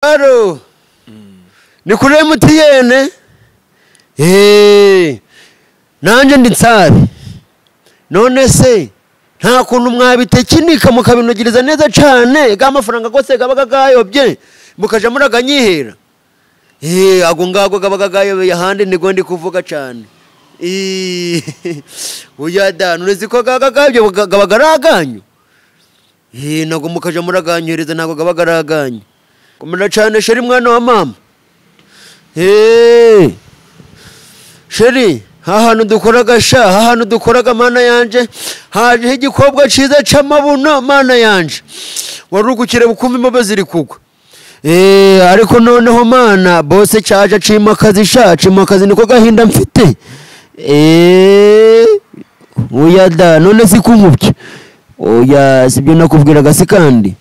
Aro ni kuri MTN nanje ndi Nsabi none se nta kuntu mwabitekinika mukabinogiriza neza cyane gamafaranga gose gabaga gayobye mukaja muraganyihera ago ngago gabaga gayobye hande nigo ndi kuvuga cyane uyada nurezi ko gabaga gayobye gabaga raganyu nago mukaja muraganyhereza nago gabaga raganyu kumena cyane sheri mwana wa mama sheri hahanu dukoraga sha hahanu dukoraga mana yanje haje igikobwa ciza c'amabuno mana yanje warugukire bukumva imbobe ziri kugwa ariko noneho mana bose caje cimakazi sha cimakazi niko gahinda mfite uyada none sikumubye oya sibyo nakubwiraga sikandi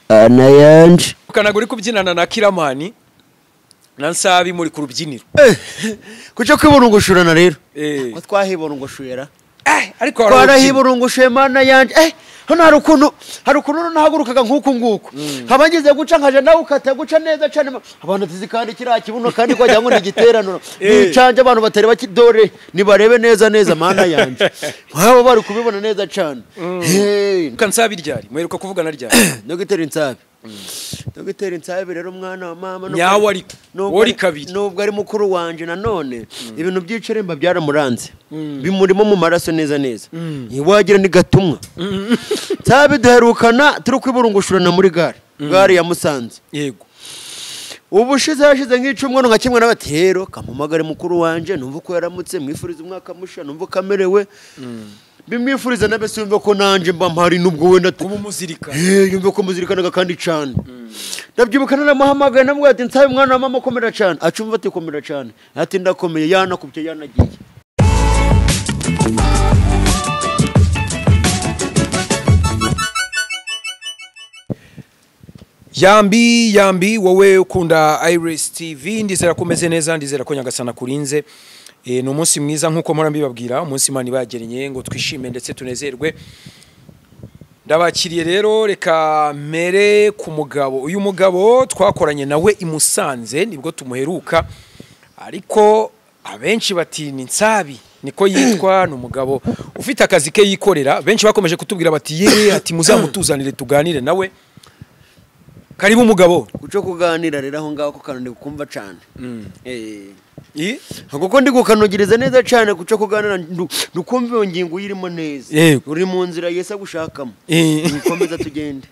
ana yanje kanaguri kubyinana na Kiramani na Nsabi muri ku rubyiniro kuco kwiburungushurana rero ko twahiburungushuyera ariko twarahiburungushuye mana yanje hano harukuntu nahagurukaga nkuko habagize guca nkaje nawe ukata guca neza cyane abantu tizikandi kira kibuno kandi ko jyango n'igiteraniro nicanje abantu batari bakidore nibarebe neza mana yanje nkabo bari kubibona neza cyane Nsabi ryari mweruka kuvugana ryari Dr. Nsabi Dr. Nsabi rero mwana wa mama nyawo ari wori kabiri nubwo ari mukuru wanje nanone ibintu by'iceremba byaramuranze bimurimo mu maraso neza ntiwagira ni gatumwa Nsabi duherukana turi kwiburungushurana muri gare ya Musanze yego ubushize hashize nk'icumwe nka kimwe n'abatero kamumagare mukuru wanje numva ko yaramutse mwifuriza umwaka musha numva kamerewe bimwifuriza nabese yumva ko nanje mba mpari nubwo wenda kuba muzirika yumva ko muzirikanaga kandi cyane ndabyibukana namuhamagaye namubwira ati Nsabi mwana wa mama komera cyane acumva ati komera cyane ati ndakomeye yanakubye yanagiye yambi wowe ukunda Iris TV ndizera kumeze neza ndizera ko nyagasana kurinze ni umunsi mwiza nkuko mpora mbibabwira umunsi Imana ibageneye ngo twishime ndetse tunezerwe ndabakiriye rero reka mere ku mugabo uyu mugabo twakoranye nawe i Musanze nibwo tumuheruka ariko abenshi bati ni Nsabi niko yitwa n'umugabo ufite akazi ke yikorera benshi bakomeje kutubwira bati ati muzamutuzanire tuganire nawe karibu mugabo kuco kuganira rero aho ngaho ko kanandi kumva cyane kuko ndi gukanogiriza neza cyane kuco kuganira ndukumva iyo ngingo yirimo neza uri mu nzira Yesu gushakamo ukomeza tugende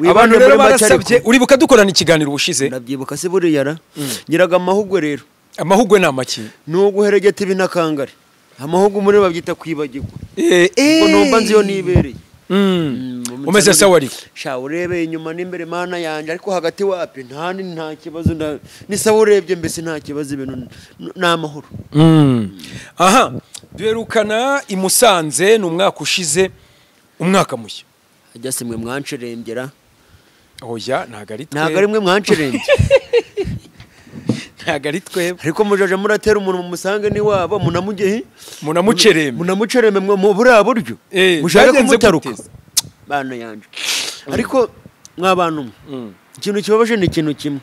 abantu rero barasabye uri bukadukorana ikiganiro ubushize ndabyibuka se buri yara ngiraga amahugwe rero amahugwe namaki no guheregeta ibinakangare amahugwe muri babyita kwibagirwa ngo numva nziyo nibereye umeze sawa ariko sha urebe inyuma n'imbere mana yanje ariko hagati wapi nta kibazo ni sawa urebye mbese nta kibazo ibintu n'amahoro aha duherukana i Musanze n'umwaka ushize umwaka mushya ajya simwe mwancerengera oya ntago ari mwe mwancerenge ntago ari twebwe ariko mujaje muratera umuntu mu Musange ni wabo munamucereme mu buriya buryo mushaka kumutaruka bana yanje ariko mwabantu ikintu kibabaje ni ikintu kimwe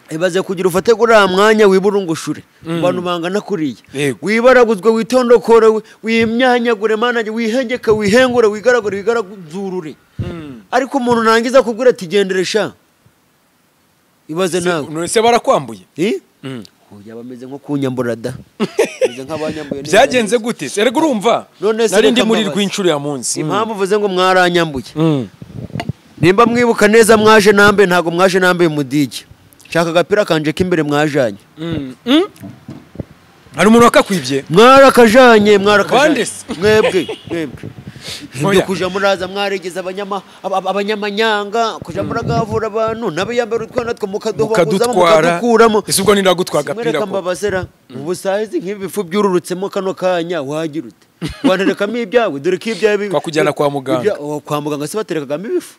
ibaze kugira ufate gura mwanya wiburungushure abantu bangana kuriye wibaraguzwe witondokora wimyanyagure manage wihengeka wihengura wigaragurure ariko umuntu nangiza kubwira ati genderesha ibaze nawe none se barakwambuye oya bameze nko kunyamburada bameze nk'abanyambuye byagenze gute se rego urumva nari ndi muri rw'incuro ya munsi impamvu uvuze ngo mwaranyambuye nimba mwibuka neza mwaje nambe ntago mwaje nambe mudije shaka agapira kanje k'imbere mwajanye hari umuntu wakakwibye mwarakajanye mwebwe ibyo kuja muraza mwaregeza abanyamanyanga kuja muragavura abantu nabiyambara utwana two mukadukuramo ese ubwo nindagutwaga pira ko mbabasera ubusahizi nk'ibifu byururutsemo kano kanya wagira ute wanterekamo ibyawe dore ko ibyawe bakujyana kwa muganga se baterekagamo ibifu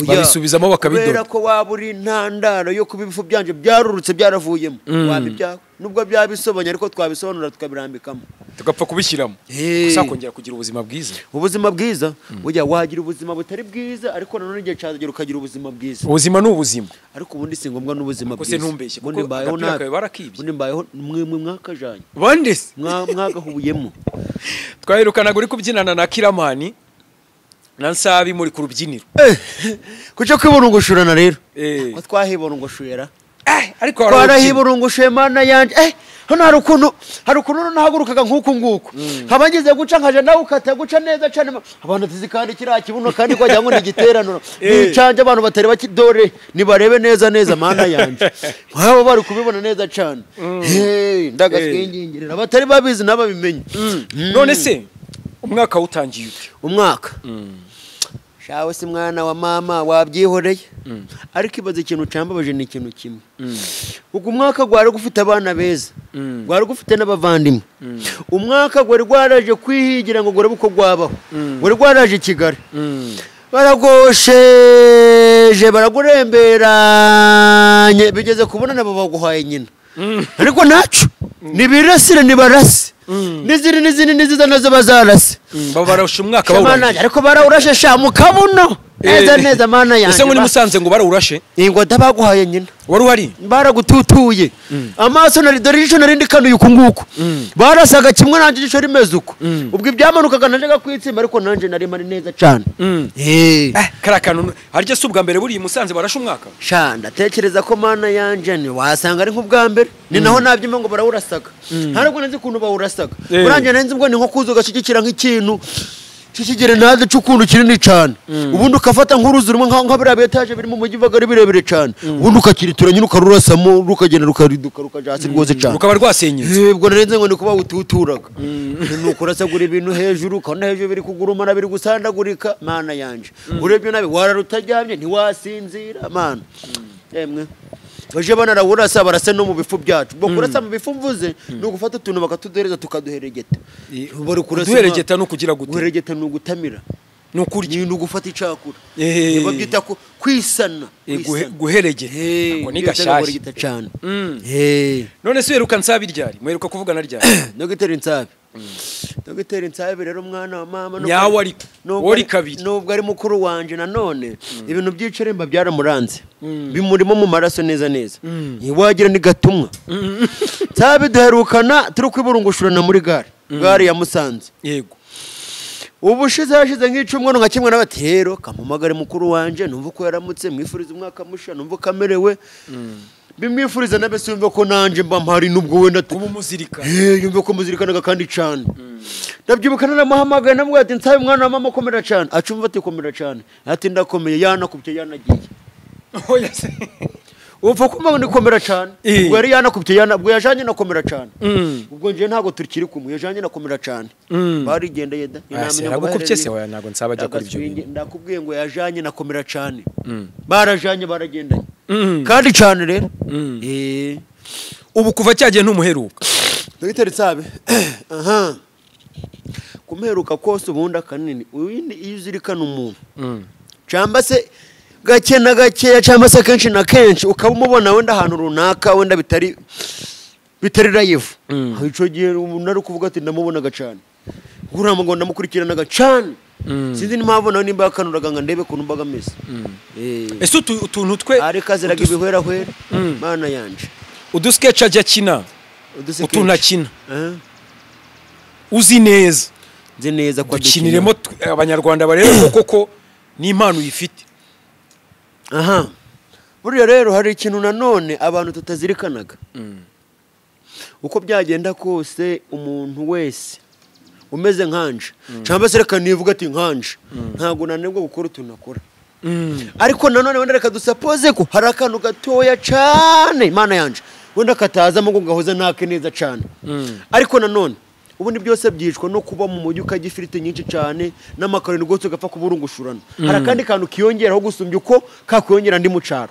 babisubizamo bakabidora kubera ko waburi ntandaro yo kuba ibifu byanje byarurutse byaravuyemo wabibyawe nubwo byabisobanya ariko twabisobanura tukabirambikamo tugapfa kubishyiramo gusa kongera kugira ubuzima bwiza. Ubuzima bwiza burya wagira ubuzima butari bwiza ariko nanone igihe cyazagera ukagira ubuzima bwiza. Ubuzima ni ubuzima ariko ubundi si ngombwa n'ubuzima bwiza. Ntumbeshye kuko mbayeho nabi ubundi mbayeho mwe mwakajanye bande mwagahubuyemo. Twahirukanaga uri kubyinana na Kiramani na Nsabi muri ku rubyiniro kucyo kwiburungushurana rero ko twahiburungushura ariko twarahiburungushuye mana yanje hano hari ukuntu nahagurukaga nk'uku nguku habageze guca nkaje nawe ukata guca neza cyane abantu tuzikandi kiriya kibuno kandi kwajya ngo n'igiteraniro nicanje abantu batari bakidore nibarebe neza mana yanje nk'abo bari kubibona neza cyane ndagaswingingirira batari babizi n'ababimenye. None se umwaka utangiye ute? Umwaka shawe si mwana wa mama wabyihoreye ariko ibaze ikintu cyambabaje ni ikintu kimwe ubwo umwaka gwari gufite abana beza gwari gufite n'abavandimwe umwaka gwari gwaraje kwihigira ngo gore buko gwabaho gwari gwaraje Kigali baragosheje baraguremberanye bigeze kubona nabo baguhaye nyina ariko nacu nibirasire nibarase nizini niziza nazo bazarase babarashe umwaka bawurashe ariko barawurashe sha mu kabuno neza mana yanjye. Ese ngo ni Musanze ngo barawurashe ngo tabaguhaye nyina wari uhari baragututuye amaso dore ijisho narindi kanuye uku nguku barasaga kimwe nanje ijisho rimeze uko ubwo ibyamanukaga naje kwitsimba ariko nanje nari mari neza cyane. Karakanu harije se ubwa mbere buri Musanze barashe umwaka sha ndatekereza ko mana yanje ni wasanga ari nk'ubwa mbere ni naho nabyima ngo barawurasaga hariko nanze kuntu bawurasaga uranje nanze ngo ni nko kuzuga shikikira nk'ikintu kikigere naze cyukuntu kinini cyane ubundi ukafata nk'uruzi rumwe nka biriya betaje biri mu mujyi bagari birebire cyane ubundi ukakiritura nyine ukarurasamo rukagenda rukariduka rukajasi rwose cyane rukaba rwasenyutse ubwo narenze ngo ni kuba ututuraga nuko urasagura ibintu hejuru kandi hejuru biri kugurumana biri gusandagurika mana yanje urebye nabi wararutajyamye ntiwasinzira mana emwe baje banarawurasa barase no mu bifu byacu bwo kurasa mu bifu mvuze no gufata utuntu bakatudereza tukaduheregeta bari kurasa duheregeta no kugira gute guheregeta no gutamira no kurya no gufata icakura babyita kwisana guheregeta ngo ni gashashi cyane none se yeruka Nsabi ryari mweruka kuvugana ryari no gitera Nsabi Dogiteri Nsabi rero mwana wa mama nyawo wari kabiri nubwo ari mukuru wanje nanone ibintu by'iceremba byaramuranze bimurimo mu maraso neza ntiwagira ni gatumwa Nsabi duherukana turi kwiburungushurana muri gare ya Musanze yego ubushize hashize nk'icumwe nka kimwe n'abatero kampamagare mukuru wanje numva ko yaramutse mwifuriza umwaka musha numva kamerewe bimwifuriza nabese yumva ko nanje mba mpari nubwo wenda kuba muzirika yumva ko muzirikanaga kandi cyane ndabyibukana namuhamagaye namwe ati Nsabi mwana wa mama komera cyane acumva ati komera cyane ati ndakomeye yanakubye yanagiye oya se upfa kumva ni komera cyane ubwo yari yanakubye ubwo yajanye nakomera cyane ubwo nje ntago turikiri kumwe yajanye nakomera cyane barigendeye da inamenya ngo gukubye se oya nago Nsabi ajya kuri ibyo ndakubwiye ngo yajanye nakomera cyane barajanye baragendanye kandi cyane rero ubu kuva cyagiye ntumuheruka Dogiteri Nsabi kumuheruka kose ubundi kanini uyindi iyo uzirikana umuntu cyamba se gake na gakeya cyamba se kenshi na kenshi ukaba umubona wenda ahantu runaka wenda bitari live ico gihe nari kuvuga ati ndamubonaga cyane gurama ngo ndamukurikiranaga cyane sinzi n'impamvu nawe nimba yakanuraga ngo ndebe kuntu mbaga meze ese utuntu twe ari kaziraga ibihwera hwera mana yanje udusketch ajya kina utuntu akina uzi neza nzi neza ko dukiniremo abanyarwanda barero koko ni impano uyifite buriya rero hari ikintu nanone abantu tutazirikanaga uko byagenda kose umuntu wese umeze nkanje cyangwa se reka nivuga ati nkanje ntago nanebwa gukora utuntu akora ariko nanone wenda reka dusapoze ko hari akantu gatoya cyane imana yanje wenda katazamo ngo gahoza nake neza cyane ariko nanone ubundi byose byicwa no kuba mu mujyi ukagifirite nyinshi cyane n'amakaroni gose gapfa kuburungushurana hari akandi kantu kiyongeraho gusumbya uko kakuyongera ndi mucaro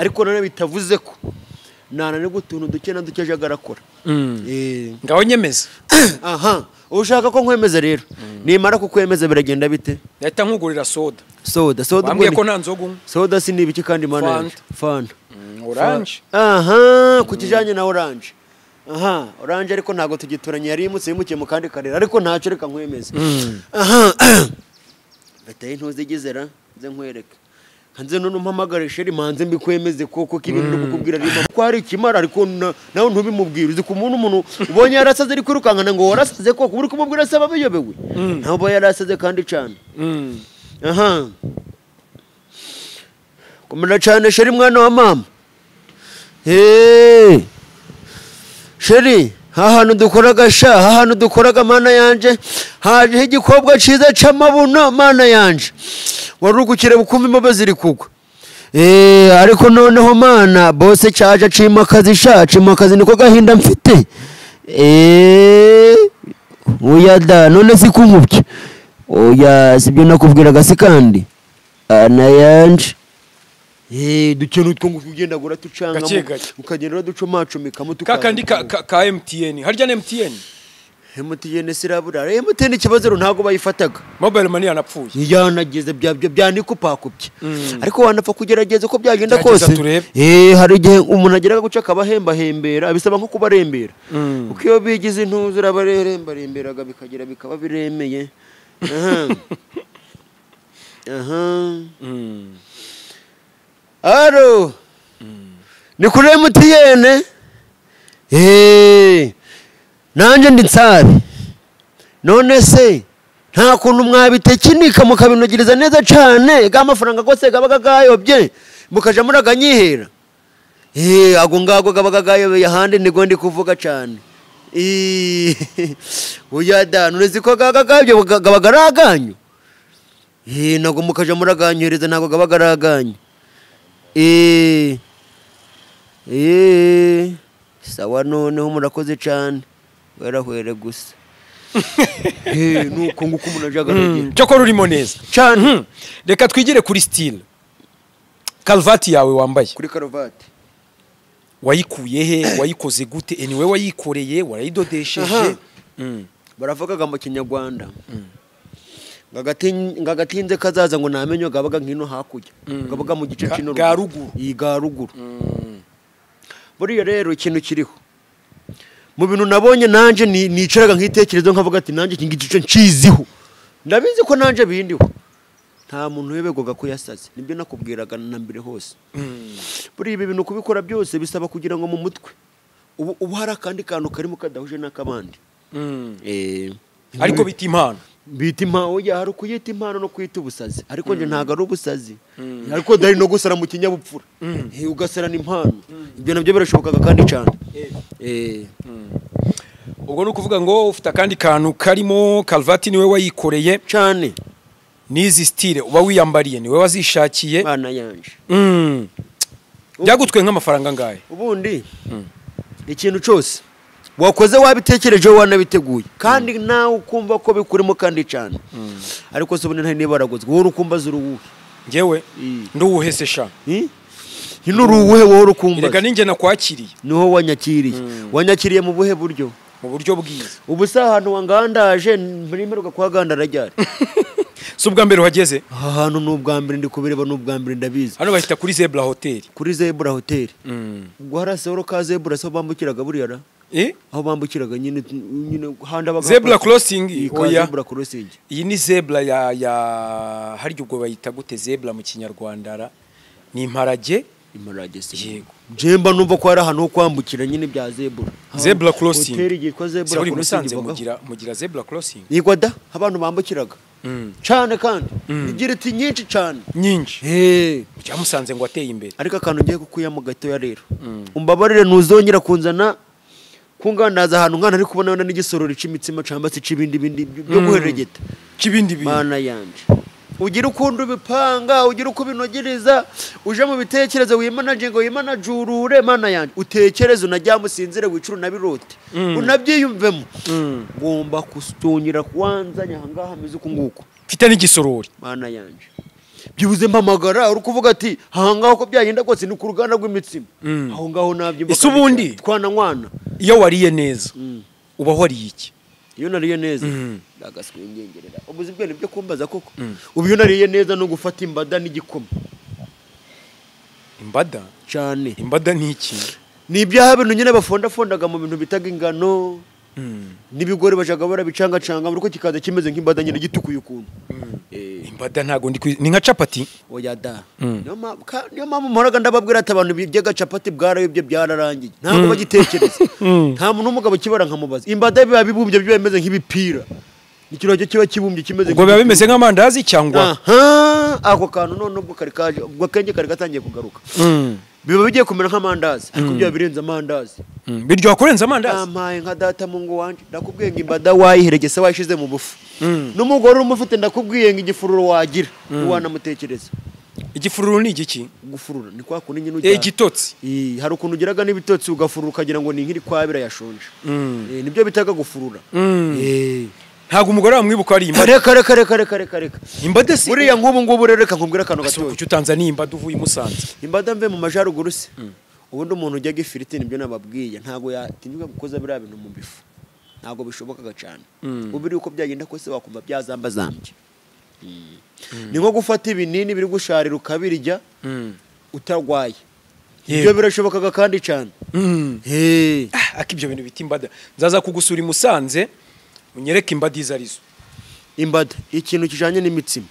ariko nanone bitavuze ko nanane gutuntu duke na duke jagarakora ngaho nyemeza ushaka ko nkwemeza rero nimara kukwemeza biragenda bite yahita nkugurira soda bambwiye ko nta nzoga soda si nibiki kandi mana Fanta orange ku kijanye na orange aha oranje ariko ntago tugituranye yari imutse yimukiye mu kandi karere ariko ntacyo reka nkwemeze bateye ntuzigizera nze nkwereka hanze none umpamagare sheri manze mbikwemeze koko kibindi kukubwira rima ko hari ikimara ariko nawe ntubimubwira uzi ku umuntu ubonye yarasaze ari kwirukankana ngo warasaze koko uri kumubwira saba biyobewe ntabwo yarasaze kandi cyane kumena cyane sheri mwana wa mama sheri hahantu dukoraga hahantu dukoraga mana yanje haje igikobwa ciza c'amabuno mana yanje warugukire bukumva imbabe ziri kugwa ariko noneho mana bose cyaje cimakazi niko gahinda mfite uyada none sikumubye oya sibyo nakubwiraga si kandi ana yanje dukeneye two kugenda gura tucanga ukagenda ducomacomeka mu kakandi ka MTN harya na MTN sirabura MTN ikibazo ntago bayifataga mobile money yanapfuye yanageze byanikupakupye ariko wanapfa kugerageza ko byagenda kose hari igihe umuntu ageraga guca kabahemba hembera bisaba nko kubarembera uko iyo bigize intuzo urabaremberaga bikagira bikaba biremeye aro ni kuri MTN nanje ndi Nsari none se nta kuntu mwabitekinika mukabinogereza neza cyane gamafaranga gose gabaga gayobye mukaja muraganyihera ago ngago gabaga gayobye handi nigo ndi kuvuga cyane uyada none ziko gagagabye gabaga raganyu nago mukaja muraganyhereza nago gabaga raganyu sawa noneho murakoze cyane werahwere gusa nuko nguko umuntu ajagaragera cyo ko rurimo neza cyane reka twigire kuri style karuvati yawe wambaye kuri karuvati wayikuye he wayikoze gute anyway wayikoreye warayidodesheje baravugaga mu Kinyarwanda ngagatinze kazaza ngo namenyo gabaga nkino hakujya gabaga mu gice cino ga ruguru buriya rero ikintu kiriho mu bintu nabonye nanje nicaraga nkitekerezo nkavuga ati nanje kingigice nciziho ndabizi ko nanje bindiho nta muntu webegoga ko yasaze nibyo nakubwiraga na mbere hose buriya ibi bintu kubikora byose bisaba kugira ngo mu mutwe ubu hari akandi kantu karimo kadahuje n'akabandi ariko biti impano oya hari kuyita impano no kwita ubusazi ariko nje ntago ari ubusazi ariko dari no gusara mu kinyabupfura ugasarana impano ibyo nabyo birashoboka kandi cyane ubwo no kuvuga ngo ufite akandi kantu karimo karuvati niwe wayikoreye cyane nizi style uba wiyambariye niwe wazishakiye bana yanje byagutwe nk'amafaranga ngaye ubundi ikintu cyose wakoze wabitekereje wanabiteguye kandi nawe ukumva ko bikurimo kandi cyane ariko se ubone niba baragozwe wowe ukumva zuruwuhe ngewe nduwuhese sha hinuruwuhe wowe ukumva reka ninge nakwakiriye niho wanyakiriye mu buhe buryo mu buryo bwiza ubu sahantu wangandaje mprimeruka kwa gandara ryari si ubwa mbere uhageze aha hantu n'ubwa mbere ndi kubireba n'ubwa mbere ndabizi hano bahita kuri Zebra Hotel ubwo harasoro ka Zebra so bambukiraga buriya aho bambukiraga nyine handa baga Zebra Crossing oya Zebra Crossing iyi ni Zebra ya haryo ubwo bayita gute Zebra mu Kinyarwanda ni imparage se yego jemba numva ko ari ahantu ho kwambukira nyine bya Zebra Crossing hotel yitwa Zebra Crossing mugira Zebra Crossing yego da abantu bambukiraga cyane kandi igira iti nyinshi cyane nyinshi cyamusanze ngo ateye imbere ariko akantu ngiye kukuya mu gato ya rero umbabarire ntuzongera kunzana kungandaza ahantu nkana ari kubona n'igisororo c'imitsima cyangwa se c'ibindi byo guheregeta c'ibindi bintu mana yanje ugira ukundi ubipanga ugira uko binogereza uje mu bitekerezo wimanaje ngo wimanajurure mana yanje utekereze unajya musinzire wicuru nabirote unabyiyumvemo ngomba kustunyira kwanzanya hangaha mize kunguko mfite n'igisorori mana yanje byibuze mpamagara uri kuvuga ati hangaho ko byagenda kose ni ku ruganda rw'imitsima aho ngaho nabyimba ese ubundi twana nwana iyo wariye neza uba wariye iki iyo nariye neza ndagaswingengerera ubuzi bwene byo kumbaza koko ubu iyo nariye neza no gufata imbada n'igikoma imbada cyane imbada ni iki ni ibyaha bintu nyine bafondaga mu bintu bitaga ingano n'ibigori bajaga barabicangacanga ariko kikaza kimeze nk'imbada nyine gitukuye ukuntu. Imbada ntago ni nka capati. Oya da. Niyo mpamvu mporaga ndababwira ati abantu bijyaga capati bwarayobye byararangiye ntabwo bagitekereza. Nta muntu n'umugabo kibara nkamubaza imbada biba bibumbye byo bimeze nk'ibipira. Ikirojyo kiba kibumbye kimeze ngo biba bimeze nk'amandazi cyangwa ako kantu none ubwo kari kaje ubwo kenge kari gatangiye kugaruka. Biba bigiye kumera nk'amandazi ariko byo birenze amandazi. Biryo kurenza amandazi. Amaye nka data Mungu wanje ndakubwiye ngo imbada wayiheregese wayishize mu bufu. N'umugore umufite ndakubwiye ngo igifururo wagira wanamutekereza. Igifururo ni igiki? Gufurura ni kwa kundi nyine ujya igitotsi. Hari ukuntu ugiraga n'ibitotsi ugafurura ukagira ngo ni nkiri kwabira yashonje. Nibyo bitaga gufurura. Ntago umugore wamwibuka ari imbada. Reka. Imbada si. Buriya nk'ubu ngubu reka nkubwira kano gato. Kuki Tanzania imbada uvuye Musanze. Imbada mve mu majaruguru se. Ubundi umuntu ujya gifiriti nibyo nababwiye ntago yatinyuka gukoza biriya bintu mu bifu. Ntago bishobokaga cyane. Ubiri uko byagenda kose wakumva byazambazambye. Ni nko gufata ibinini biri gusharira ukabirya utarwaye. Ibyo birashobokaga kandi cyane. Akibyo bintu biti imbada. Nzaza kugusura Musanze. Unyereke imbada izarizo. Imbada ikintu kijanye n'imitsima.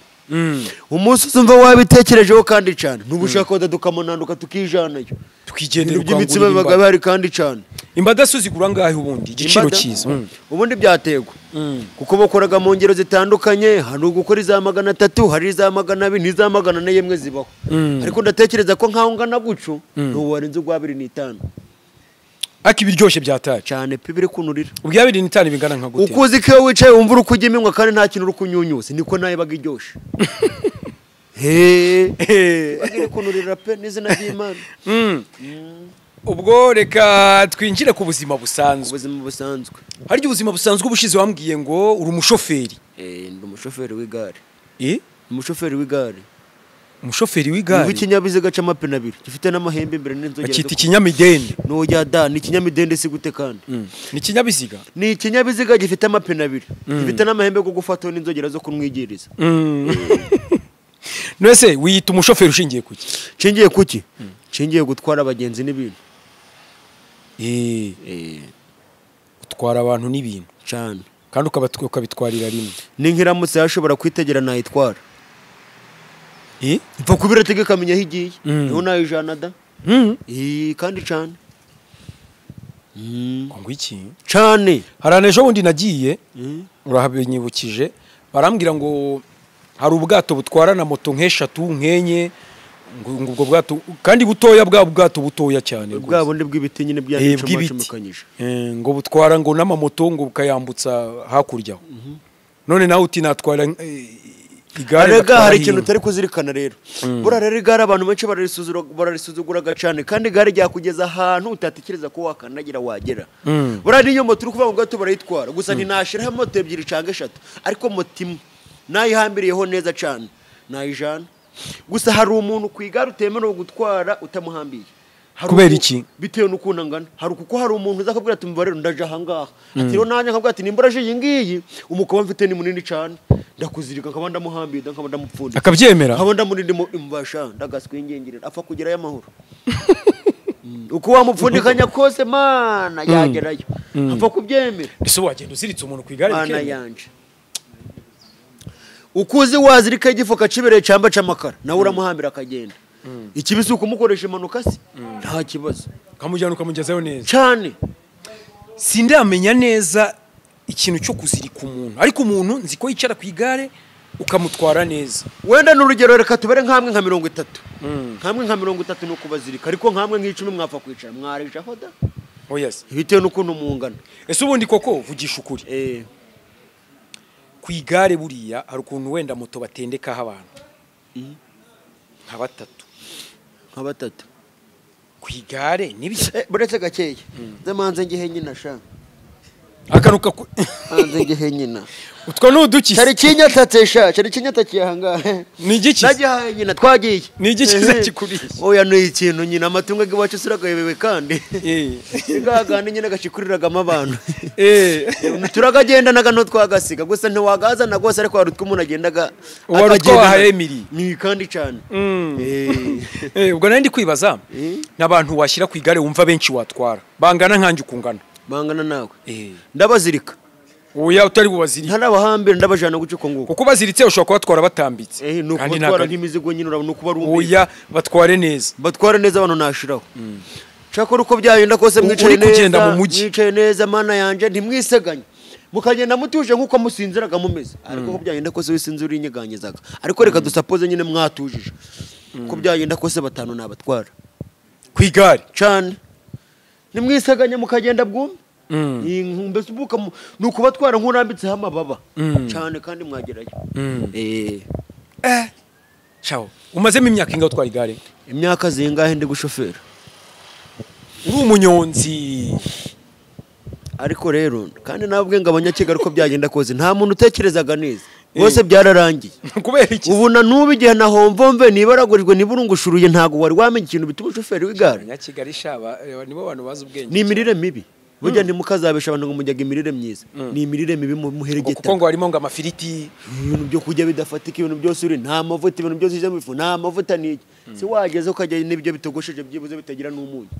Umunsi uzumva wabitekerejeho kandi cyane. Nubushaka wadadukamonanduka tukijanayo. Tukigendera imitsima bibaga bari kandi cyane. Imbada suzigura ngahe ubundi igiciro cyiza. Ubundi byategwa. Kuko bokoraga mu ngero zitandukanye, hano gukora iza 300, hari iza 200 n'iza 400 yemwe zibaho. Ariko ndatekereza ko nkaho ngana gucu no warinze ugwa 25. Akibiryoshye byataye cyane pibiri kunurira. Ubya 25 bingana nka gute. Ukuzi ke wicaye umva urukujya iminwa kandi nta kintu rukunyunyuse niko naye bagiryoshye. Bagire kunurira pe n'izina ry'Imana. Ubwo reka twinjire ku buzima busanzwe. Ubuzima busanzwe. Hari ubuzima busanzwe ubushize wambwiye ngo uri umushoferi. Ndi umushoferi w'igare. Umushoferi w'igare. Umushoferi w'igare. Ni ikinyabiziga c'amapine 2 gifite n'amahembe imbere n'inzogera. Bakita ikinyamidende. No ya da ni ikinyamidende si gute kandi. Ni ikinyabiziga. Ni ikinyabiziga gifite amapine 2. Gifite n'amahembe go gufata n'inzogera zo kunwigiriza. Nese wiyita umushoferi ushingiye kuki? Nshingiye kuki? Nshingiye gutwara abagenzi n'ibintu. Utwara abantu n'ibintu cyane kandi ukabitwarira rimwe. Ni nkiramutse yashobora kwitegera nayitwara. Mfa kubira tegeka menya higiye. Niho nayijana da. Kandi cyane. Ngo iki? Cyane. Haranejo bundi nagiye urahabinyibukije barambwira ngo hari ubwato butwara na moto nk'eshatu nkenye ngo ubwo bwato kandi butoya bwato butoya cyane rwose. Bwa bundi bw'ibiti nyine byandicumacumukanyije. Ngo butwara ngo n'amamoto ngo bukayambutsa hakurya. None nawe uti natwara igare. Arega hari ikintu utari kuzirikana rero. Bura rero igare abantu benshi bararisuzuguraga cyane kandi igare ryakugeza ahantu utatekereza ko wakanagira wagera. Bura niyo moto uri kuvuga ngo gato barayitwara gusa ntinashiraho moto 2 cyangwa 3 ariko moto imwe nayihambiriyeho neza cyane nayijana. Gusa hari umuntu kwigara utemerewe gutwara utamuhambiye. Kubera iki? Bitewe n'ukuntu ngana. Hari kuko hari umuntu uzakubwira ati mva rero ndaje ahangaha. Ati rero nanye nkabwira ati nimbura je yingiyi umukobwa mfite ni munini cyane. Ndakuzirika nkaba ndamuhambiye nkaba ndamupfundika. Akabyemera. Nkaba ndamurinde imbasha ndagaswingengirira apfa kugera y'amahoro. Uko wamupfundikanya kose mana yagerayo. Apfa kubyemera. Ese wagenda uziritse umuntu kwigare bikene. Mana yanje. Ukuzi wazirika igifuka cibereye cyamba c'amakara nawe uramuhambira akagenda. Ikibisi ukumukoresha impanuka se nta kibazo. Kamujyana ukamugezayo neza. Cyane. Sindamenya neza ikintu cyo kuzirika umuntu ariko umuntu nziko yicara ku igare ukamutwara neza. Wenda n'urugero reka tubere nkamwe nka 30. Nkamwe nka 30 no kubazirika ariko nkamwe nk'icumi mwapfa kwicara mwarisha hoda. Oh yes. Bitewe n'ukuntu mungana. Ese ubundi koko vugisha ukuri. Ku igare buriya hari ukuntu wenda moto batendekaho abantu. Nka batatu. Ku igare nibyo. Buretse gakeya. Zamanze ngihe nyina sha. akanuka hanze ngehe nyina utwo nuduki cyari kinyatatesha cyari kinyatakiye ahangahe ni igiki nagihaye nyina twagiye ni igiki kikuriye oya no ikintu nyina amatungo giwacu siragayebewe kandi igagana nyina gashikuriraga abantu turagagenda naga no twagasiga gusa ntiwagaza na gose ariko warutwe umuntu agendaga akagenda Emily ni kandi cyane ubwo nari ndi kwibaza n'abantu washyira ku igare wumva benshi watwara bangana nkanje ukungana bangana nawe ndabazirika oya utari bubazirika ntanabahambira ndabajana gucuko nguko kuko baziritse ushobora kubatwara batambitse kandi natwara nk'imizigo nyine urabona kuba rumbi oya batware neza abantu nashiraho cyakora uko byagenda kose mwicaye neza mana yanje ntimwiseganye mukagenda mutuje nkuko musinziraga mumeze ariko uko byagenda kose wisinzira inyeganyezaga ariko reka dusapoze nyine mwatujije uko byagenda kose batanu nabatwara ku igare cyane nimwiseganye mukagenda bwumve mbese ubuka nuko batwara nkurambitseho amababa cyane kandi mwagerayo ciao umazemo imyaka ingahe utwara igare imyaka zingahe ndi gushofera uri umunyonzi ariko rero kandi nabwe ngo abanyakigali uko byagenda kose nta muntu utekerezaga neza bose byararangiye kubera iki ubu na nubu igihe nahomvomve nibaragurijwe niburungushuruye ntago wari wamenye ikintu bituma ushoferi w'igare abanyakigali shaba nibo bantu bazi ubwenge ni imirire mibi burya ntimukazabesha abantu ngo mujyaga imirire myiza ni imirire mibi muheregeta kuko ngo harimo ngo amafiriti ibintu byo kurya bidafatika ibintu byose uri nta mavuta ibintu byose uje mu ifu nta mavuta n'iki si wageze ukajya n'ibyo bitogosheje byibuze bitagira n'umunyu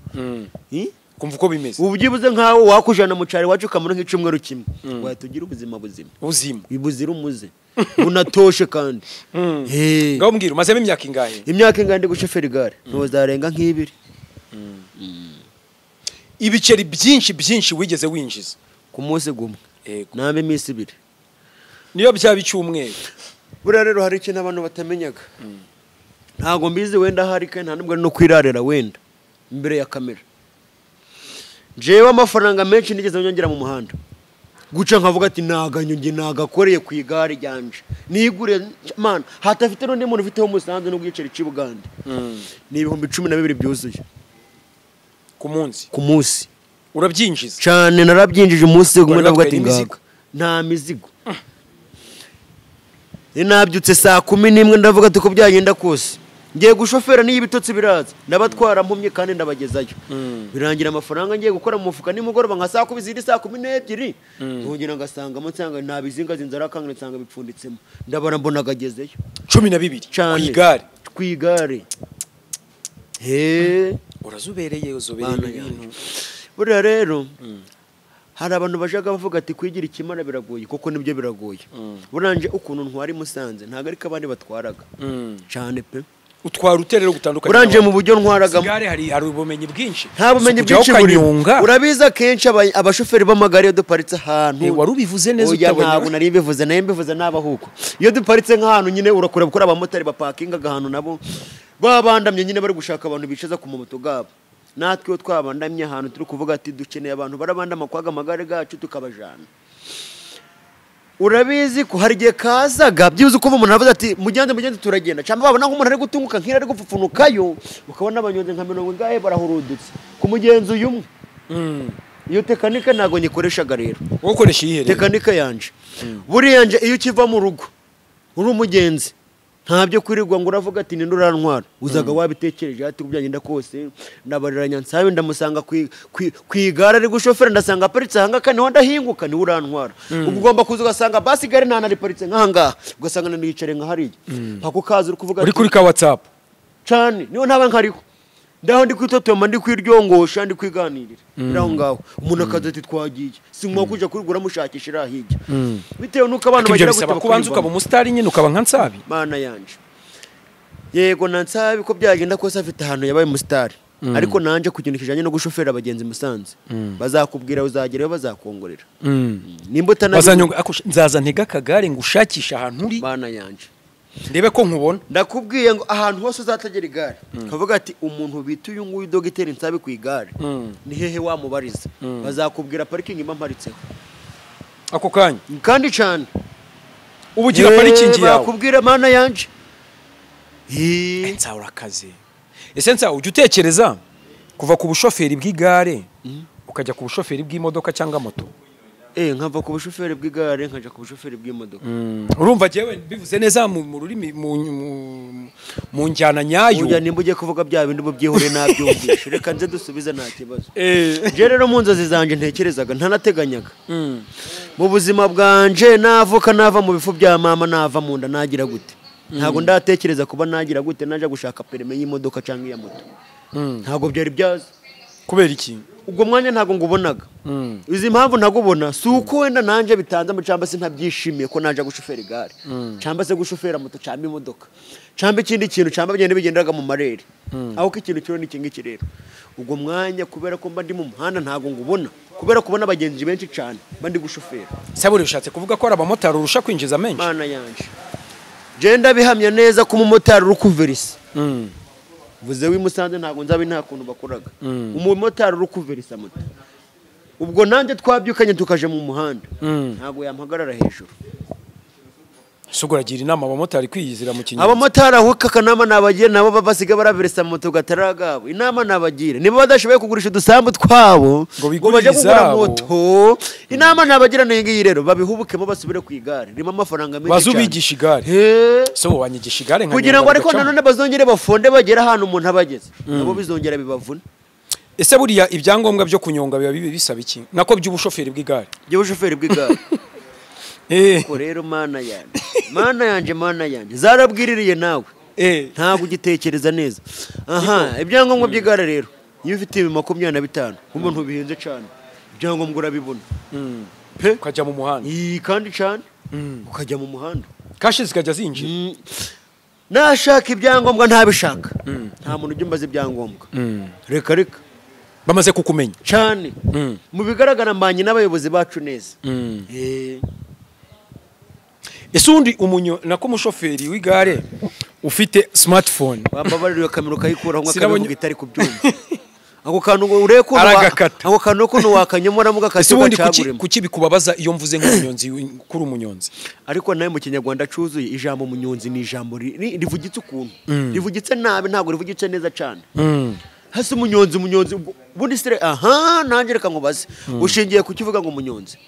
kumva uko bimeze ubu byibuze nkaho wakujana mu cyari wacu kamara nk'icumweru kimwe wahita ugira ubuzima buzira umuze unatoshe kandi ngaho mbwira umazemo imyaka ingahe ndi gushofera igare ntuzarenga nk'ibiri ibiceri byinshi wigeze winjiza ku munsi gumwe nambe iminsi ibiri niyo byaba icyumweru buriya rero hari ikintu abantu batamenyaga ntabwo mbizi wenda hari kandi nta nubwo no kwirarira wenda imbere ya kamera jewe amafaranga menshi nigeze nyongera mu muhanda guca nkavuga ati naganyonge nagakoreye ku igare ryanje nigure man hatafite n'undi muntu ufiteho umusanzu n'ubwiceri cy'Ubugande ni 12,000 byuzuye ku munsi urabyinjiza cyane narabyinjije umunsi gumwe ndavuga ati ngaga nta mizigo nabyutse saa 11 ndavuga ati ko byagenda kose ngiye gushofera niyo ibitotsi biraza ndabatwara mpumye kandi ndabagezayo birangira amafaranga ngiye gukora mu mufuka nimugoroba nka saa 12 saa 12 ngira ngasanga nsanga nabizinga zinzara kangana nsanga bipfunditsemo ndabara mbona gagezeyo 12 ku igare urazubereye ibintu buriya rero hari abantu bajaga bavuga ati kwigira ikimana biragoye kuko nibyo biragoye buranje ukuntu ntwari Musanze ntago ariko abandi batwaraga cyane pe utwara uterero gutandukanye buranje mu buryo ntwaraga igare hari ubumenyi bwinshi nta bumenyi bwinshi urabiza kenshi abashoferi b'amagare yo duparitse ahantu wari ubivuze neza utabonye ntabwo nari bivuze naye mbivuze nabahuko iyo duparitse nk'ahantu nyine urakora gukora abamotari bapakinga ahantu nabo babandamye nyine bari gushaka abantu bicaza ku moto gabo natwe twabandamye ahantu turi kuvuga ati dukeneye abantu barabandama kwaga amagare gacu tukabajana urabizi ko hari gihe kazaga byibuze uko umuntu avuze ati mugende turagenda cyangwa babona nk'umuntu ari gutunguka nkira ari gupfupfunukayo ukabona abanyonze nka 70 barahurudutse ku mugenzi uyumwe iyo tekanike nago nyikoreshaga rero ukoresha iyihe tekanike yanje buriya nje iyo ukiva mu rugo uri umugenzi ntabyo kwirirwa ngo uravuga ati ninde urantwara uzaga wabitekereje ati kubyagenda kose nabariranya nsabe ndamusanga ku igare ari gushofera ndasanga aparitse hanga kandi wanda hinguka ni urantwara ugomba kuza ugasanga basi gare nta nariparitse nkahanga ugasanga niyicare nka hariya pako kaza uri kuvuga uri kuri ka WhatsApp cyane niyo ntaba nkariho ndaho ndi kwitotoma ndi kwiryongosha ndi kwiganirira ndaho ngaho umuntu akaza ati twagiye sinkwa kuja kurigura mushakishira hirya bitewe nuko abantu bagira gutaba kubanza ukaba umusitari nyine ukaba nka Nsabi mana yanje yego na Nsabi ko byagenda kose afite ahantu yabaye umusitari ariko nanje kugendekijanye no gushofera abagenzi Musanze bazakubwira uzagerayo bazakongorera nimba nzaza ntega kagare ngo ushakisha ahantu uri mana yanje ndebe ko nkubona ndakubwiye ngo ahantu hose uzategera igare kavuga ati umuntu bita uyu nguyu Dogiteri Nsabi ku igare ni hehe wamubariza bazakubwira parking imparitseho ako kanya kandi cyane ubugira parking yawe bakubwira mana yanje nsa urakaze ese nsa ujye utekereza kuva ku bushoferi bw'igare ukajya ku bushoferi bw'imodoka cyangwa moto nkava ku bushoferi bw'igare nkaja ku bushoferi bw'imodoka. Urumva jewe bivuze neza mu rurimi mu njyana nyayo. Uya nimba ugiye kuvuga bya bindi byihore nabyumvishe reka nze dusubize nta kibazo. Je rero mu nzozi zanje ntekerezaga ntanateganyaga. Mu buzima bwanje navuka nava mu bifu bya mama nava mu nda nagira gute. Ntago ndatekereza kuba nagira gute naje gushaka perime y'imodoka cyangwa iya moto. Ntago byari byaza. Kubera iki? Ubwo mwanya ntago ngubonaga. Izi mpamvu ntagubona si uko wenda nanje bitanze mu cyamba se ntabyishimiye ko naje gushofera igare. Cyamba se gushofera moto cyamba imodoka. Cyamba ikindi kintu cyamba byende bigendaga mu marere. Aho ko ikintu cyo ni kingi rero. Ubwo mwanya kubera ko mba ndi mu muhanda ntago ngubona. Kubera kubona abagenzi benshi cyane bandi gushofera. Saburi ushatse kuvuga ko abamotari urusha kwinjiza menshi. Mana yanje. Genda bihamya neza ko umumotari urukuverisa. Vuze wimusanze ntago nzabe nta kuntu bakoraga. Umumotari urukuverisa moto. Ubwo nanjye twabyukanye tukaje mu muhanda. Ntago yampagarara hejuru. Sugura gira inama abamotari kwiyizira mu kinyarwanda. Abamotari aho kakanama nabagiye nabo babasiga baraveresa moto gataragabo. Inama nabagira. Niba badashoboye kugurisha udusambu twabo ngo baje kugura moto. Inama nabagira nengi rero babihubukemo basubire ku igare. Rima amafaranga menshi cyane. Bazubigisha igare. So wanyigisha igare nka kugira ngo ariko nanone bazongere bafonde bagera ahantu umuntu abageze. Nabo bizongera bibavuna. Ese buriya ibyangombwa byo kunyonga biba bisaba iki? Nako by'ubushoferi bw'igare. By'ubushoferi bw'igare. Ko rero mana yanje zarabwiririye nawe ntabwo ugitekereza neza. Ibyangombwa by'igare rero iyo ufite 25 umuntu bihenze cyane ibyangombwa urabibona ukajya mu muhanda kandi cyane ukajya mu muhanda kashi zikajya zinjira. Nashaka ibyangombwa ntabishaka nta muntu ujya umbaza ibyangombwa reka bamaze kukumenya cyane mu bigaragara mbanye n'abayobozi bacu neza. Ese undi nako umushoferi w'igare ufite smartphone bababarira kamera kayikuraho nk'akavuga itari kubyumva ako kantu urekura ako kantu ko wakanyemura mu gakati gacaguremo. Kuki bikubabaza iyo mvuze nk'umunyonzi kuri umunyonzi? Ariko nawe mu kinyarwanda cuzuye ijambo umunyonzi ni ijambo rivugitse ukuntu rivugitse nabi ntabwo rivugitse neza cyane. Hasi umunyonzi bundi sire nanjye reka nkubaze ushingiye kukivuga ngo umunyonzi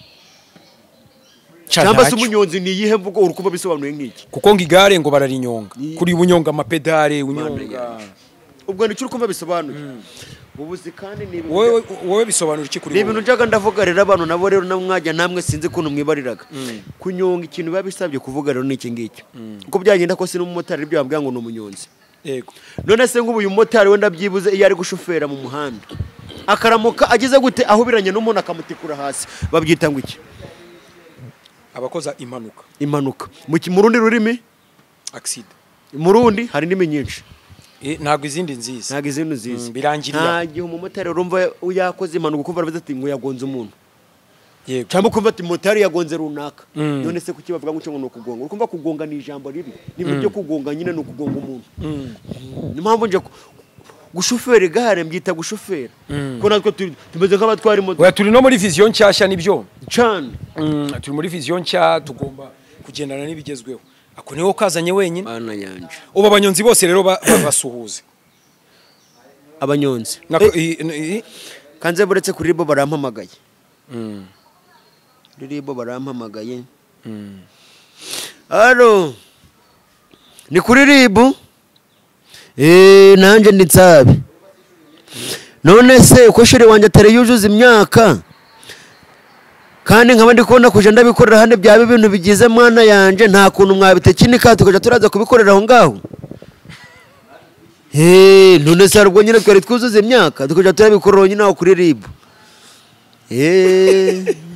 cyangwa se umunyonzi ni yihe mvugo urukuba bisobanuye nk'iki? Kuko ngigare ngo bararinyonga kuri ubunyonga amapedale unyonga. Ubwo nicyo urukuba bisobanuye. Ubuzi kandi ni wowe bisobanura iki kuri wowe? Ni ibintu njaga ndavuga rero abantu nabo rero namwajya namwe sinzi kuntu mwibariraga. Kunyonga ikintu biba bisabye kuvuga rero n'iki ngiki. Uko byagenda ko sino umumotari ibyo bambwira ngo ni umunyonzi. Yego. None se ngubu uyu mumotari wenda byibuze iyo ari gushofera mu muhanda akaramuka agize gute ahubiranye n'umuntu akamutikura hasi babyita ngo iki? Abakoza impanuka mu rundi rurimi accident. Mu rundi hari indimi nyinshi ntago izindi nziza birangirira. Nta gihe umumotari urumva yakoze impanuka kumva aravuze ati ngo yagonze umuntu. Yego. Cyangwa kumva ati motari yagonze runaka. None se kuki bavuga ngo no kugonga? Ukumva kugonga ni ijambo ribi. Ni byo kugonga nyine no kugonga umuntu. Ni mpamvu nje gushofera igare mbyita gushofera. Ko natwe tumeze nk'abatwari moto. Turi no muri vision nshyashya nibyo cyane. Turi muri vision nshya tugomba kugendana n'ibigezweho. Ako niho kazanye wenyine. Ana yanje. Ubu abanyonzi bose rero basuhuze. Abanyonzi. Kanze buretse kuri bo barampamagaye. Ribo barampamagaye. Alo. Ni kuri ribu? Nanje nditsabe. None se uko shiri wanje atari yujuza imyaka kandi nkaba ndi kubona kuje ndabikorera hane byabe ibintu bigize mwana yanje nta kuntu mwabitekinika tukaje turaza kubikorera aho ngaho. None se arubwo nyine twari twuzuza imyaka tukaje turabikorera nyine aho kuri ribu.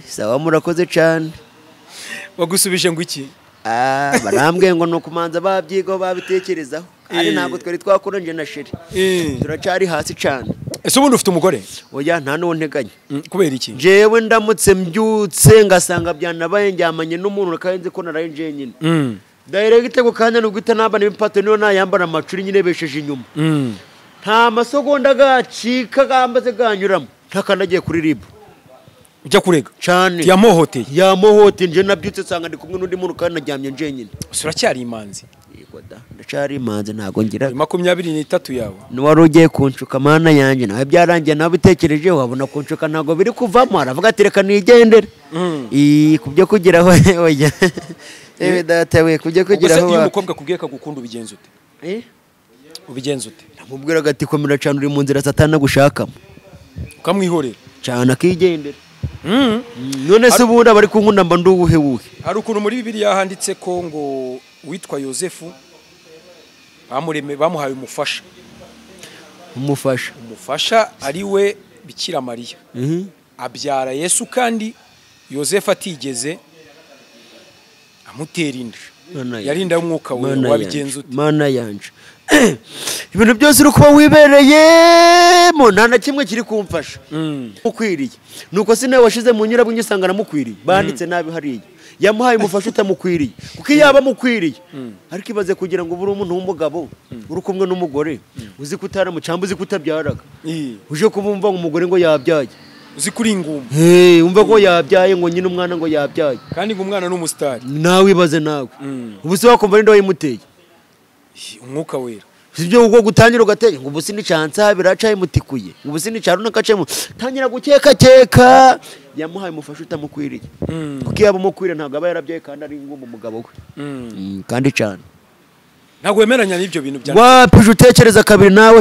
Sawa murakoze cyane. Bagusubije ngo iki? Barambwiye ngo no kumanza babyigo babitekerezaho. Ari ntabwo twari twakora nje na sheri. Turacari hasi cyane. Ese ubundi ufite umugore? Oya nta nonteganya. Kubera iki? Jewe ndamutse mbyutse ngasanga byanabaye njyamanye n'umuntu kayenze ko naraye nje nyine. Direct igitego kanya n'ubwita namba n'impato niyo nayambara amacuri nyine besheje inyuma. Nta masogonda gacika gambaze ganyuramo. Ntakanagiye kuri ribu. Ujya kurega cyane yamohoteye nje nabyutse sanga ndi kumwe n'undi muntu kandi najyamye nje nyine. Suracyari imanzi. yego da ndacari imanze ntago ngira 23 yawe wari ugiye kunshuka mana yanjye nawe byarangiye nawe bitekereje wabona kunshuka ntago biri kuvamo aravuga ati reka nigendere kubyo kugeraho oya data we kubyo kugeraho iyo umukobwa kubwiye kagukunda ubigenza ute ubigenza ute namubwiraga ati komera cyane uri mu nzira satana gushakamo ukamwihorera cyane akigendera none se ubundi bari kunkunda mba ndubuhe hari ukuntu muri Bibiliya handitse ko ngo witwa Yosefu bamuhaye umufasha ari we Bikira Mariya abyara Yesu kandi Yosefu atigeze amutera inda yarinda umwuka we wabigenza ute mana yanje ibintu byose uri kuba wibereyemo nta na kimwe kiri kumfasha ukwiriye nuko si nawe washize mu nyurabwo usanga namukwiriye banditse nabi hariya yamuhaye umufasha utamukwiriye kuko yaba mukwiriye ariko ibaze kugira ngo ubure umuntu w'umugabo uri kumwe n'umugore uzi kutaramucamba uzi kutabyaraga uje kubumva ngo umugore ngo yabyaye uzi kuri ingumba umva ko yabyaye ngo nyine umwana ngo yabyaye kandi ngo umwana n'umusitari nawe ibaze nawe ubu se wakumva n'inda wayimuteye umwuka wera sibyo uko gutangira ugateye ngo ubusi ni chansa biracaye mutikuye ubusi ni charuna kacemo tangira gukeka yamuhaye umufasha utamukwiriye kuko yaba mukwiriye ntabwo aba yarabyaye kandi ari ngo umugabo we kandi cyane ntabwo wemeranya n'ibyo bintu bya wapije utekereza kabiri nawe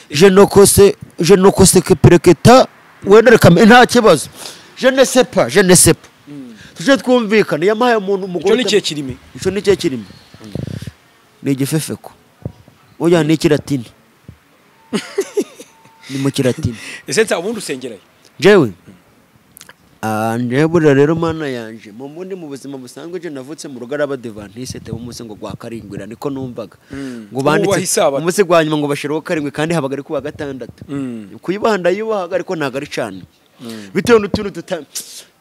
je no kose que pereketa wendereka nta kibazo je ne sais pas tuje twumvikana yamuhaye umuntu umugore ico ni cye kirimi ni igifefeko oya ni kiratini ni mu kiratini ese nsa ubundi usengerayo jewe njebura rero mana yanje mu mundi mu buzima busanzwe je navutse mu rugo arabadevantiste te umunsi ngo gwa karindwira niko numvaga ngo banditse umunsi gwa nyuma ngo bashiraho karindwi kandi habaga ari kuwa gatandatu kuyibanda yubahaga ariko ntago ari cyane bitewe n'utuntu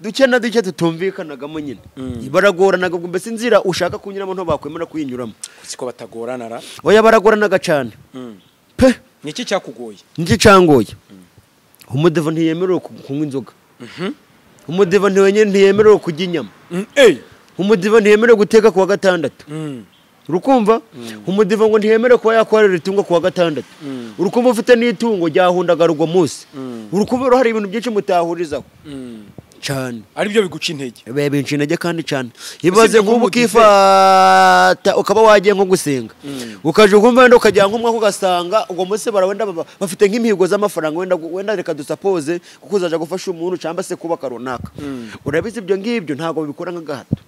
duke tutumvikanagamo nyine baragoranaga ngo mbese inzira ushaka kunyuramo nto bakwemera kuyinyuramo siko batagorana ra oya baragoranaga cyane pe niki cyakugoye niki cyangoye umudevo ntiyemerewe kunywa inzoga umudiva ntiyemerewe kujya inyama umudiva ntiyemerewe guteka kuwa gatandatu urukumva umudiva ngo ntiyemerewe kuba yakwarira itungo kuwa gatandatu urukumva ufite n'itungo ryahundaga rugo munsi urukumva hari ibintu byinshi mutahurizaho cyane ari byo biguca intege binca intege kandi cyane ibaze nk'ubu ukifata ukaba wagiye nko gusenga ukaje ukumva wenda ukajya nk'umwaka ugasanga ubwo munsi barawenda bafite nk'imihigo z'amafaranga wenda reka dusapoze kuko uzaja gufasha umuntu cyangwa se kubaka runaka urabizi ibyo ngibyo ntabwo babikora nk'agahato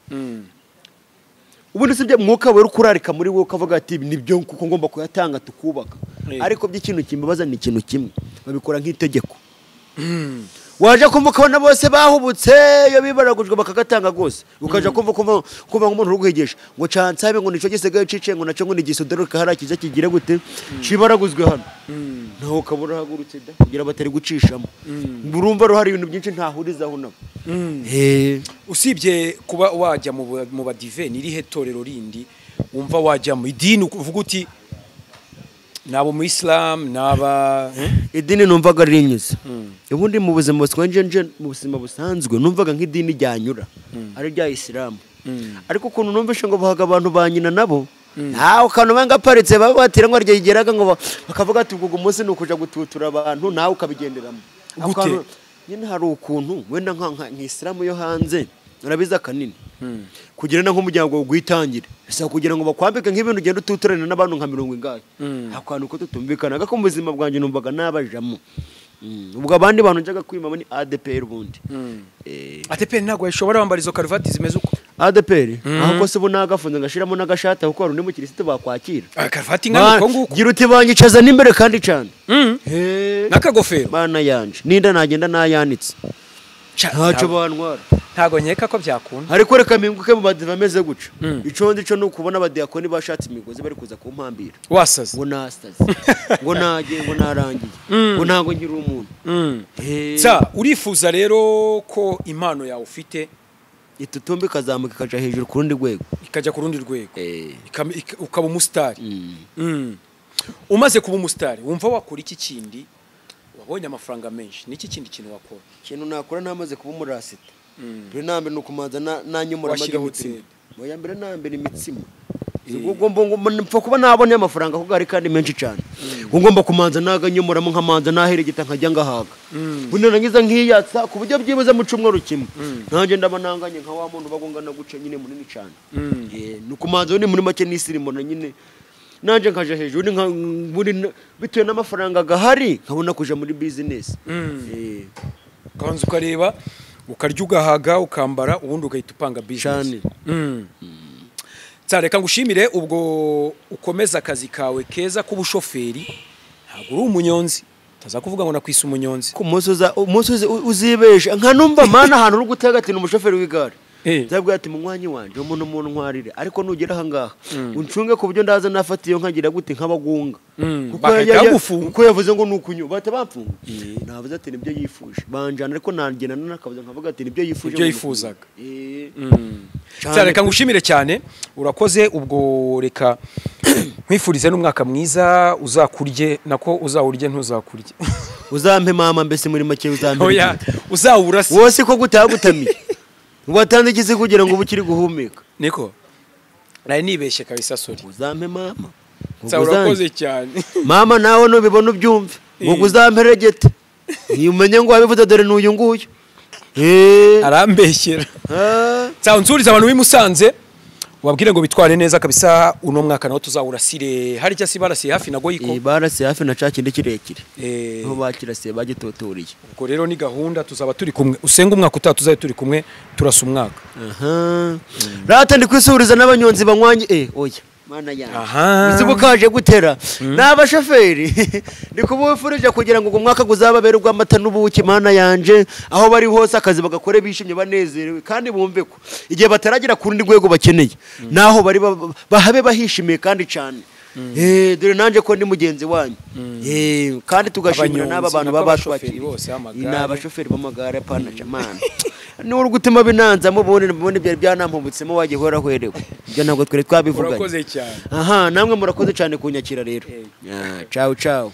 ubundi sibyo mwuka wera ukurarika muri wowe ukavuga ati nibyo kuko ngomba kuyatanga tukubaka ariko by'ikintu kimbabaza ni ikintu kimwe babikora nk'itegeko waje kumva ukabona bose bahubutse iyo bibaragujwe bakagatanga rwose ukaja kumva nk'umuntu urugwegesha ngo cansabe ngo nico gisigaye cice ngo naco ngo nigisodoroka harakiza kigira gute cibaraguzwe hano ntaho kabura hagurutse da kugira batari gucishamo urumva ro hari ibintu byinshi ntahurizaho nabo usibye kuba wajya mu badive nirihe torero rindi wumva wajya mu idini uvuga uti nabo mu Islam naba idini numvaga rinyuze ubundi mu buzima buswanje mu buzima busanzwe numvaga nk'idini ryanyura ari rya Islam ariko ukuntu numvishe ngo bahaga abantu banyina nabo nawe kantu banga paritse babatira ngo ryigeraga ngo bakavuga ati ubwo umunsi nukuja gututura abantu nawe ukabigenderamo nyine hari ukuntu wenda nk'Islam yo hanze urabiza kanini kugira na nk'umuryango gwitangire ese kugira ngo bakwambike nk'ibintu ugenda ututurana n'abantu nka 70 akantu ko tutumvikanaga ko mu buzima bwanjye numvaga nabajamo ubwo abandi bantu njaga kwimama ni ADPR ubundi ADPR ntago yashobora bambara izo karuvati zimeze uko ADPR ahubwo se bunagafunze ngashiramo n'agashata kuko hari undi mukirisitu bakwakira karuvati ngana ko nguko gira uti banyicaza n'imbere kandi cyane nakagofero bana yanje ninda nagenda nayanitse ntacyo bantwara ntago nkeka ko byakunda ariko reka mpinguke mu badiva ameze guca ico ndico nukubona abadiyakoni bashatse imigozi bari kuza kumpambira wasaze ngo nasaze ngo nagiye ngo narangiye ngo ntago ngira umuntu sa urifuza rero ko impano yawe ufite itutumbi kazamuka kaja hejuru ku rundi rwego ikajya ku rundi rwego ukaba umustar umaze kuba umustar wumva wakora iki kindi wabonye amafaranga menshi niki kindi kintu wakora kintu nakora namaze kuba umurasita Renambe nukumanza nanyumura amajya oya mbere na mbere imitsima mpfa kuba nabonye amafaranga kuko ari kandi menshi cyane ngomba kumanza naganyomoramo nkamanza naheregeta nkajya ngahaga bundi narangiza nkiyatsa ku buryo byibuze mu cyumweru kimwe nanjye ndaba nanganye nka wa muntu bagongana guca nyine munini cyane ni ukumanza ni muri make n'isirimo na nyine nanjye nkaje hejuru bitewe n'amafaranga gahari nkabona kuja muri business ukabanza ukareba ukarya ugahaga ukambara ubundi ugahita upanga business reka ngushimire ubwo ukomeza akazi kawe keza k'ubushoferi ntabwo uri umunyonzi utaza kuvuga ngo nakwise umunyonzi ku munsi uzibesha nka numva mana ahantu uri gutega ati ni umushoferi w'igare nzabwira ati mu mwanya wanje umuntu ntwarire ariko nugera aha ngaha uncunge ku buryo ndaza nafata iyo nkagira gute nk'abagunga kuko yavuze ngo ni ukunyu bahita bamfunga navuze ati nibyo yifuje banjana ariko nagenda nakavuze nkavuga ati nibyo yifuje ibyo yifuzaga reka ngushimire cyane urakoze ubwo reka nkwifurize n'umwaka mwiza uzakurye nako uzawurye ntuzakurye uzampe mama mbese muri make uzampe oya uzawurase wose ko gutagutamiye watandikize kugira ngo ubukiri guhumeka niko nari nibeshye kabisa sori uzampe mama urakoze cyane mama nawe nubibona ubyumve ngo uzamperegete umenye ngo wabivuze dore n'uyu nguyu arambeshyera nsuriza abantu b'imusanze wabwire ngo bitware neza kabisa uno mwaka nawo tuzawurasire hari cyasi barasiye hafi na Goyiko barasiye hafi na cakinde kirekire aho bakirasiye bagitotoriye ubwo rero ni gahunda tuzaba turi kumwe usenga umwaka utaha tuzaye turi kumwe turasa umwaka rata ndi kwisuriza n'abanyonzi banywanye oya mana yanjye uzibukaje gutera n'abashoferi ndi kubufurije kugira ngo umwaka guzababere urw'amata n'ubuki mana yanje aho bari hose akazi bagakore bishimye banezerewe kandi bumve ko igihe bataragira ku rundi rwego bakeneye naho bari bahabe bahishimiye kandi cyane dore nanjye ko ndi mugenzi wanyu kandi tugashimira n'aba bantu babashwakira ni abashoferi b'amagare pana jamana ni urugutema binanzamo ubundi byari byanampumutsemo wagihora hwerewe ibyo ntabwo twari twabivuganye urakoze cyane namwe murakoze cyane kunyakira rero ciao ciao